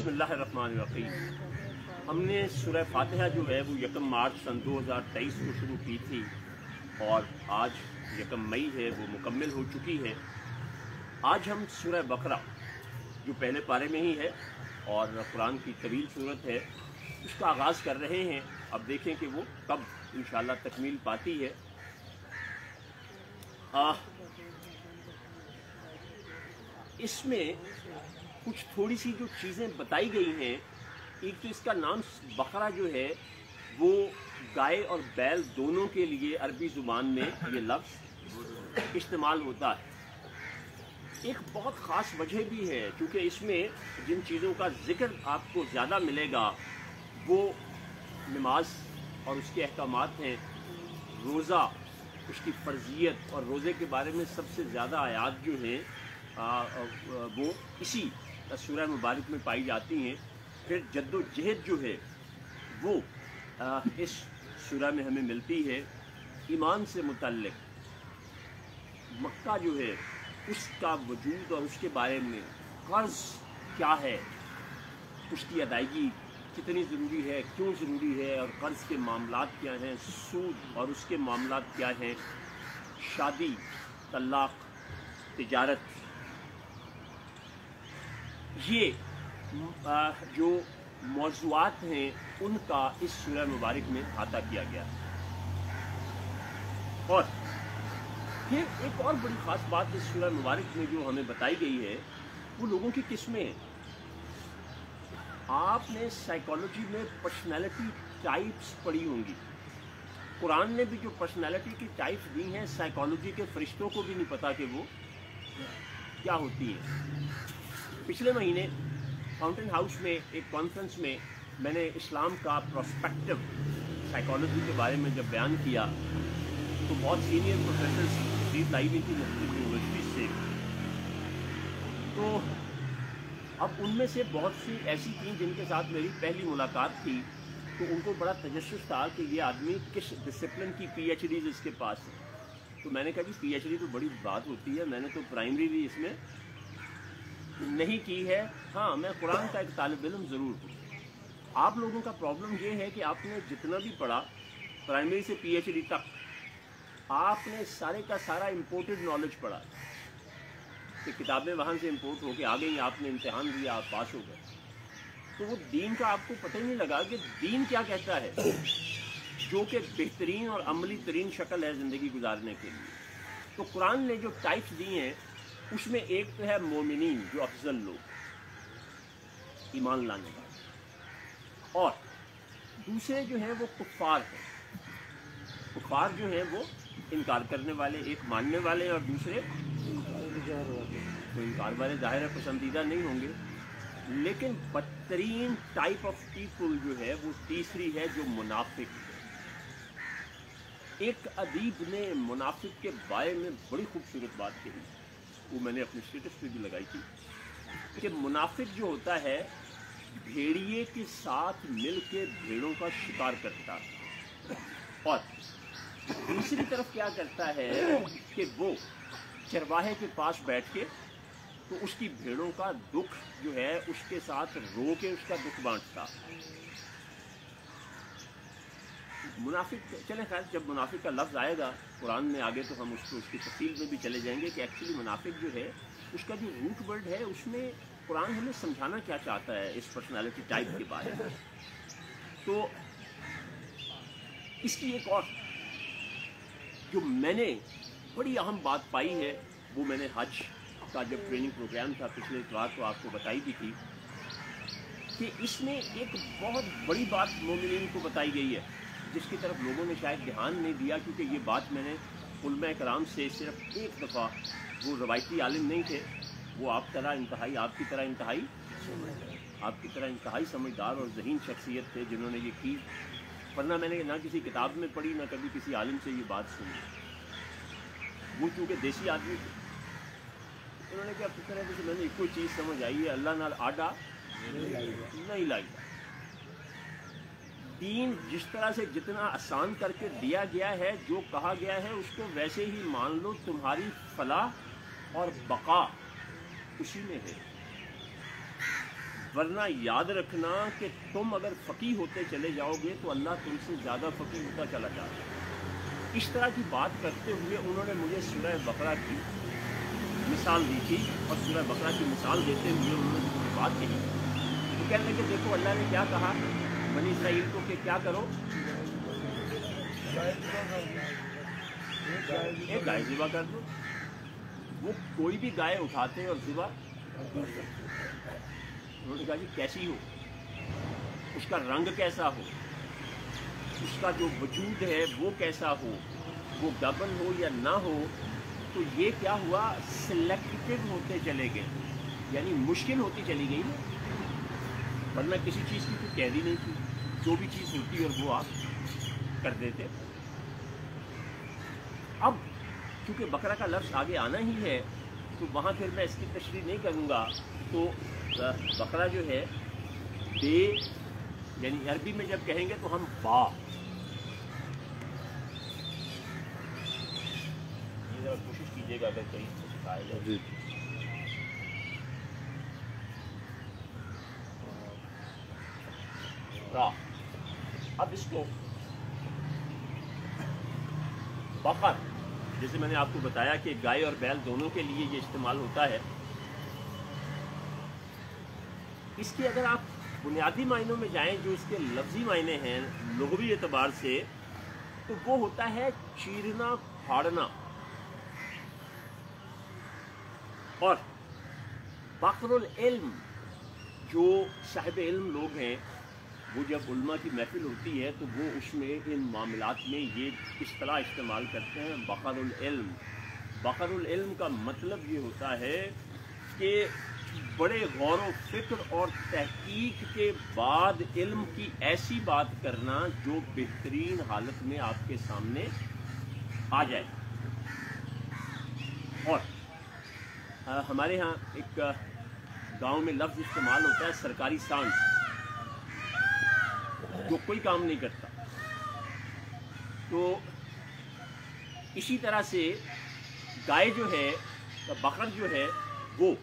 बिस्मिल्लाहिर्रहमानिर्रहीम। हमने सूरह फातिहा जो है वो 1 मार्च सन 2023 को शुरू की थी और आज 1 मई है वो मुकम्मल हो चुकी है। आज हम सूरह बकरा जो पहले पारे में ही है और कुरान की तवील सूरत है उसका आगाज़ कर रहे हैं। अब देखें कि वो कब इंशाअल्लाह तकमील पाती है। इसमें कुछ थोड़ी सी जो चीज़ें बताई गई हैं, एक तो इसका नाम बकरा जो है वो गाय और बैल दोनों के लिए अरबी ज़ुबान में ये लफ्ज़ इस्तेमाल होता है। एक बहुत ख़ास वजह भी है क्योंकि इसमें जिन चीज़ों का ज़िक्र आपको ज़्यादा मिलेगा वो नमाज और उसके अहकामात हैं, रोज़ा, उसकी फ़र्जियत और रोज़े के बारे में सबसे ज़्यादा आयात जो हैं वो इसी सूरह मुबारक में पाई जाती हैं। फिर जद्दोजहद जो है वो इस सूरह में हमें मिलती है। ईमान से मुतल्लिक़ मक्का जो है उसका वजूद और उसके बारे में, कर्ज़ क्या है, उसकी अदायगी कितनी ज़रूरी है, क्यों ज़रूरी है और कर्ज़ के मामलात क्या हैं, सूद और उसके मामलात क्या हैं, शादी, तलाक़, तिजारत, ये जो मौज़ूआत हैं उनका इस सूरह मुबारक में अता किया गया। और फिर एक और बड़ी ख़ास बात इस सूरह मुबारक में जो हमें बताई गई है वो लोगों की किस्में हैं। आपने साइकोलॉजी में पर्सनैलिटी टाइप्स पढ़ी होंगी। कुरान ने भी जो पर्सनैलिटी की टाइप्स दी हैं साइकोलॉजी के फरिश्तों को भी नहीं पता कि वो क्या होती है। पिछले महीने फाउंटेन हाउस में एक कॉन्फ्रेंस में मैंने इस्लाम का प्रोस्पेक्टिव साइकोलॉजी के बारे में जब बयान किया तो बहुत सीनियर प्रोफेसर्स तशरीफ लाई हुई थी मुख्तलिफ यूनिवर्सिटी से। तो अब उनमें से बहुत सी ऐसी थी जिनके साथ मेरी पहली मुलाकात थी तो उनको बड़ा तजस्सुस था कि ये आदमी किस डिसिप्लिन की PhD इसके पास है। तो मैंने कहा जी PhD तो बड़ी बात होती है, मैंने तो प्राइमरी भी इसमें नहीं की है। हाँ, मैं कुरान का एक तालिब इल्म ज़रूर हूँ। आप लोगों का प्रॉब्लम ये है कि आपने जितना भी पढ़ा प्राइमरी से PhD तक आपने सारे का सारा इम्पोर्टेड नॉलेज पढ़ा कि किताबें वहाँ से इम्पोर्ट होके आ गई, आपने इम्तिहान दिया, आप पास हो गए। तो वो दीन का आपको पता ही नहीं लगा कि दीन क्या कहता है, जो कि बेहतरीन और अमली तरीन शक्ल है ज़िंदगी गुजारने के लिए। तो कुरान ने जो टाइप्स दी हैं उसमें एक तो है मोमिनीन जो अफजल लोग, ईमान लाने वाले, और दूसरे जो हैं वो कुफ़ार हैं। कुफ़ार जो हैं वो इनकार करने वाले, एक मानने वाले और दूसरे तो इनकार वाले ज़ाहिर है पसंदीदा नहीं होंगे। लेकिन बदतरीन टाइप ऑफ पीपल जो है वो तीसरी है जो मुनाफिक है। एक अदीब ने मुनाफिक के बारे में बड़ी खूबसूरत बात कही, वो मैंने अपने स्टेटस पे भी लगाई थी कि मुनाफिक जो होता है भेड़िए के साथ मिलके भेड़ों का शिकार करता है और दूसरी तरफ क्या करता है कि वो चरवाहे के पास बैठ के तो उसकी भेड़ों का दुख जो है उसके साथ रो के उसका दुख बांटता। मुनाफिक, चले खैर जब मुनाफिक का लफ्ज़ आएगा कुरान में आगे तो हम उसकी तफसील में भी चले जाएंगे कि एक्चुअली मुनाफिक जो है उसका जो रूट वर्ड है उसमें कुरान हमें समझाना क्या चाहता है इस पर्सनालिटी टाइप के बारे में। तो इसकी एक और जो मैंने बड़ी अहम बात पाई है वो मैंने हज का जब ट्रेनिंग प्रोग्राम था पिछले इतवार को आपको बताई भी थी कि इसमें एक बहुत बड़ी बात मोमिनीन को बताई गई है जिसकी तरफ लोगों ने शायद ध्यान नहीं दिया, क्योंकि ये बात मैंने उलमा कराम से सिर्फ एक दफ़ा, वो रवायती आलिम नहीं थे, वो आपकी तरह इंतहाई समझदार और ज़हीन शख्सियत थे जिन्होंने ये की, वरना मैंने ना किसी किताब में पढ़ी ना कभी किसी आलिम से ये बात सुनी। वो चूँकि देसी आदमी थे, उन्होंने क्या फिक्र है कि मैंने एक कोई चीज़ समझ आई है, अल्लाह नाल आडा नहीं लाई। दीन जिस तरह से जितना आसान करके दिया गया है, जो कहा गया है उसको वैसे ही मान लो, तुम्हारी फलाह और बका उसी में है। ورنہ یاد رکھنا کہ تم اگر فقیہ ہوتے چلے جاؤ گے تو اللہ تم سے زیادہ فقیہ ہوتا چلا جائے گا۔ اس طرح کی بات کرتے ہوئے انہوں نے مجھے سورہ بقرہ کی مثال دی تھی، اور سورہ بقرہ کی مثال دیتے ہوئے انہوں نے جو بات کہی وہ کہنے لگے دیکھو اللہ نے کیا کہا بنی اسرائیل کو کہ کیا کرو، ایک گائے ذبح کر دو۔ وہ کوئی بھی گائے اٹھاتے اور ذبح، انہوں نے کہا جی کیسی ہو، اس کا رنگ کیسا ہو، اس کا جو وجود ہے وہ کیسا ہو، وہ گبن ہو یا نہ ہو۔ تو یہ کیا ہوا، سلیکٹیو ہوتے چلے گئے، یعنی مشکل ہوتی چلی گئی نا، ورنہ کسی چیز کی کوئی قید ہی نہیں تھی، جو بھی چیز ہوتی اور وہ آپ کر دیتے۔ اب چونکہ بقرہ کا لفظ آگے آنا ہی ہے تو وہاں پھر میں اس کی تشریح نہیں کروں گا۔ تو بقرہ جو ہے بے، یعنی عربی میں جب کہیں گے تو ہم با، یہ ذرا کوشش کیجیے گا اگر کہیں سے سکھایا جائے جی را۔ اب اس کو بقر، جیسے میں نے آپ کو بتایا کہ گائے اور بیل دونوں کے لیے یہ استعمال ہوتا ہے، اس کے اگر آپ بنیادی معنوں میں جائیں جو اس کے لفظی معنی ہیں لغوی اعتبار سے، تو وہ ہوتا ہے چیرنا پھاڑنا۔ اور بقر العلم، جو صاحب علم لوگ ہیں وہ جب علماء کی محفل ہوتی ہے تو وہ اس میں ان معاملات میں یہ اصطلاح استعمال کرتے ہیں بقر العلم۔ بقر العلم کا مطلب یہ ہوتا ہے کہ بڑے غور و فکر اور تحقیق کے بعد علم کی ایسی بات کرنا جو بہترین حالت میں آپ کے سامنے آ جائے۔ اور ہمارے ہاں ایک گاؤں میں لفظ استعمال ہوتا ہے سرکاری سانڈ، جو کوئی کام نہیں کرتا۔ تو اسی طرح سے گائے جو ہے، بقر جو ہے، وہ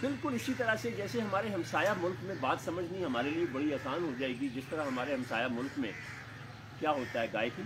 بالکل اسی طرح سے جیسے ہمارے ہمسایہ ملک میں بات سمجھنی ہمارے لیے بڑی آسان ہو جائے گی۔ جس طرح ہمارے ہمسایہ ملک میں کیا ہوتا ہے، گائے کی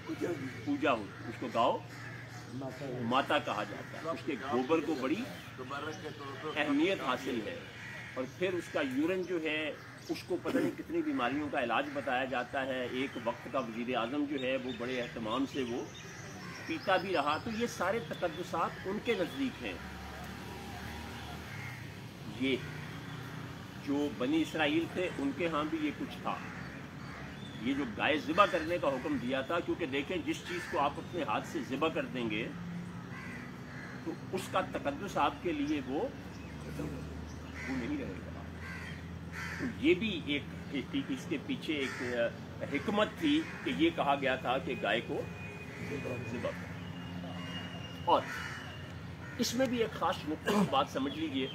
پوجا ہوتی ہے، اس کو گاؤ ماتا کہا جاتا ہے، اس کے گوبر کو بڑی اہمیت حاصل ہے، اور پھر اس کا یورن جو ہے اس کو پتہ نہیں کتنی بیماریوں کا علاج بتایا جاتا ہے۔ ایک وقت کا وزیر اعظم جو ہے وہ بڑے اہتمام سے وہ پیتا بھی رہا۔ تو یہ سارے تقدسات ان کے نزدیک ہیں۔ یہ جو بنی اسرائیل تھے ان کے ہاں بھی یہ کچھ تھا، یہ جو گائے ذبح کرنے کا حکم دیا تھا، کیونکہ دیکھیں جس چیز کو آپ اپنے ہاتھ سے ذبح کر دیں گے تو اس کا تقدس آپ کے لیے وہ نہیں رہے گا۔ تو یہ بھی ایک اس کے پیچھے ایک حکمت تھی کہ یہ کہا گیا تھا کہ گائے کو ذبح کرو۔ اور اس میں بھی ایک خاص نقطہ بات سمجھ لیجئے،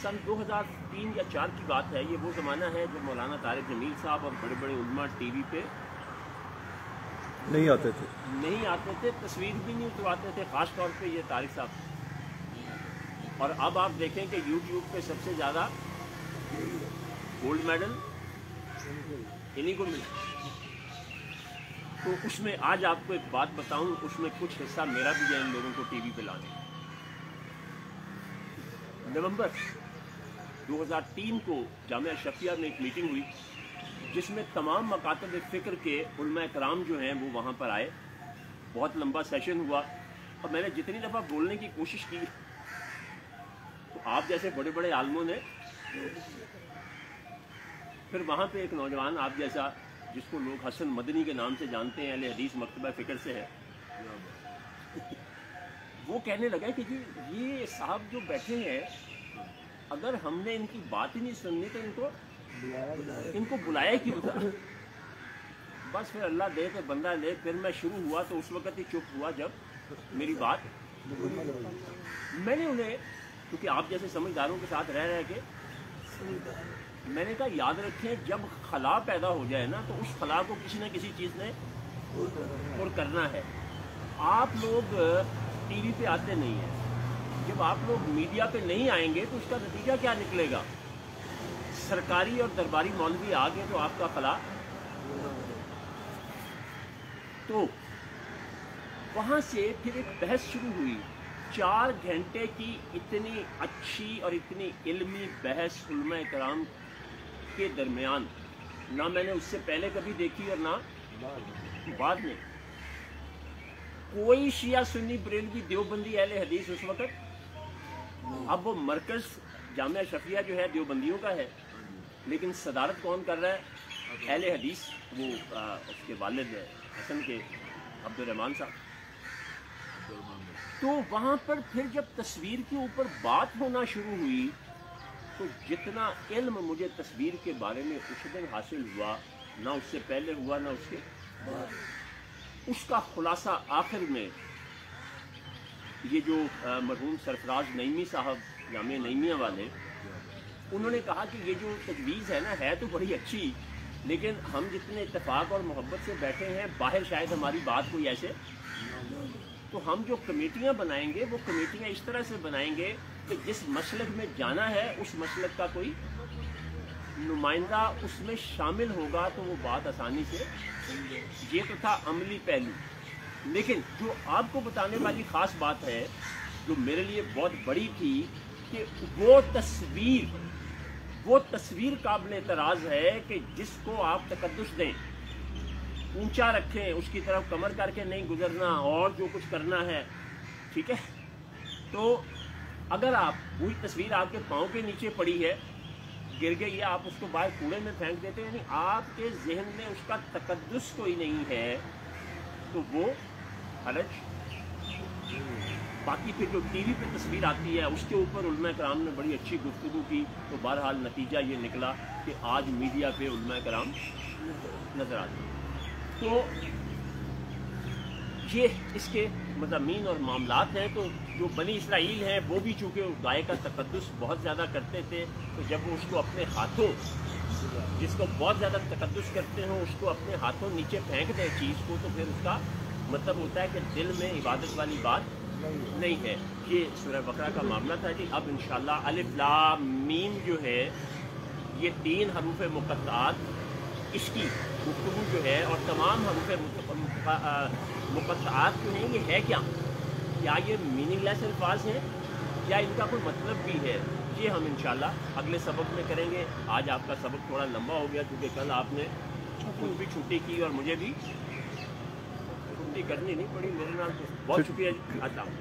سن 2003 یا 4 کی بات ہے، یہ وہ زمانہ ہے جب مولانا طارق جمیل صاحب اور بڑے بڑے علماء ٹی وی پہ نہیں آتے تھے، تصویر بھی نہیں اترواتے تھے، خاص طور پہ یہ طارق صاحب۔ اور اب آپ دیکھیں کہ یوٹیوب پہ سب سے زیادہ گولڈ میڈل انہی کو ملا۔ تو اس میں آج آپ کو ایک بات بتاؤں، اس میں کچھ حصہ میرا بھی ہے ان لوگوں کو ٹی وی پہ لانے۔ نومبر 2003 کو جامعہ اشرفیہ میں ایک میٹنگ ہوئی جس میں تمام مکاتب فکر کے علماء کرام جو ہیں وہ وہاں پر آئے۔ بہت لمبا سیشن ہوا، اور میں نے جتنی دفعہ بولنے کی کوشش کی تو آپ جیسے بڑے بڑے عالموں نے، پھر وہاں پہ ایک نوجوان آپ جیسا جس کو لوگ حسن مدنی کے نام سے جانتے ہیں، اہل حدیث مکتبہ فکر سے ہے، وہ کہنے لگا کہ جی یہ صاحب جو بیٹھے ہیں اگر ہم نے ان کی بات ہی نہیں سننی تو ان کو بلایا کیوں تھا؟ بس پھر اللہ دے کہ بندہ لے، پھر میں شروع ہوا تو اس وقت ہی چپ ہوا جب میری بات میں نے انہیں، کیونکہ آپ جیسے سمجھداروں کے ساتھ رہ کے میں نے کہا یاد رکھیں جب خلا پیدا ہو جائے نا تو اس خلا کو کسی نہ کسی چیز نے اور کرنا ہے۔ آپ لوگ ٹی وی پہ آتے نہیں ہیں، जब आप लोग मीडिया पे नहीं आएंगे तो उसका नतीजा क्या निकलेगा? सरकारी और दरबारी मौलवी आ गए तो आपका फला। तो वहां से फिर एक बहस शुरू हुई, 4 घंटे की इतनी अच्छी और इतनी इल्मी बहस उलमा कराम के दरमियान ना मैंने उससे पहले कभी देखी और ना बाद में। कोई शिया सुन्नी बरेलवी देवबंदी अहले हदीस उस वक्त, अब वो मरकज जामिया शफिया जो है देवबंदियों का है, लेकिन सदारत कौन कर रहा है? अहले हदीस, वो उसके वालिद हसन के अब्दुर्रहमान साहब। तो वहाँ पर फिर जब तस्वीर के ऊपर बात होना शुरू हुई तो जितना इल्म मुझे तस्वीर के बारे में उस दिन हासिल हुआ, ना उससे पहले हुआ ना उसके बाद, उसका खुलासा आखिर में ये जो मरहूम सरफराज नईमी साहब जामिया नईमिया वाले, उन्होंने कहा कि ये जो तजवीज़ है ना, है तो बड़ी अच्छी, लेकिन हम जितने इत्तेफाक और मोहब्बत से बैठे हैं बाहर शायद हमारी बात कोई ऐसे, तो हम जो कमेटियां बनाएंगे वो कमेटियां इस तरह से बनाएंगे कि जिस मसलक में जाना है उस मसलक का कोई नुमाइंदा उसमें शामिल होगा तो वो बात आसानी से। ये तो था अमली पहलू, लेकिन जो आपको बताने वाली ख़ास बात है जो मेरे लिए बहुत बड़ी थी कि वो तस्वीर काबिल एतराज़ है कि जिसको आप तकद्दुस दें, ऊंचा रखें, उसकी तरफ कमर करके नहीं गुजरना और जो कुछ करना है, ठीक है। तो अगर आप वही तस्वीर आपके पाँव के नीचे पड़ी है, गिर गई है, आप उसको बाहर कूड़े में फेंक देते हैं, यानी आपके जहन में उसका तकद्दुस कोई नहीं है, तो वो हरज। बाकी फिर जो टीवी पे तस्वीर आती है उसके ऊपर उलमा कराम ने बड़ी अच्छी गुफ्तगू की, तो बहरहाल नतीजा ये निकला कि आज मीडिया पे उलमा कराम नज़र आते हैं। तो ये इसके मज़ामीन और मामलात हैं। तो जो बनी इसराइल हैं वो भी चूँकि गाय का तकद्दुस बहुत ज़्यादा करते थे, तो जब वो उसको अपने हाथों, जिसको बहुत ज़्यादा तकद्दुस करते हैं, उसको अपने हाथों नीचे फेंक दें चीज़ को, तो फिर उसका मतलब होता है कि दिल में इबादत वाली बात नहीं है। ये सूरह बकरा का मामला था जी। अब इंशाअल्लाह अलिफ लाम मीम जो है, ये 3 हरूफ मुक़त्तात, इसकी गुफ्तगू जो है और तमाम हरूफ मुक़त्तात जो हैं, ये है क्या ये मीनिंगलेस अल्फाज हैं या इनका कोई मतलब भी है? ये हम इंशाअल्लाह अगले सबक में करेंगे। आज आपका सबक थोड़ा लंबा हो गया क्योंकि कल आपने खुद भी छुट्टी की और मुझे भी छुट्टी करनी नहीं पड़ी मेरे नाल। तो बहुत शुक्रिया जी। आता हूँ।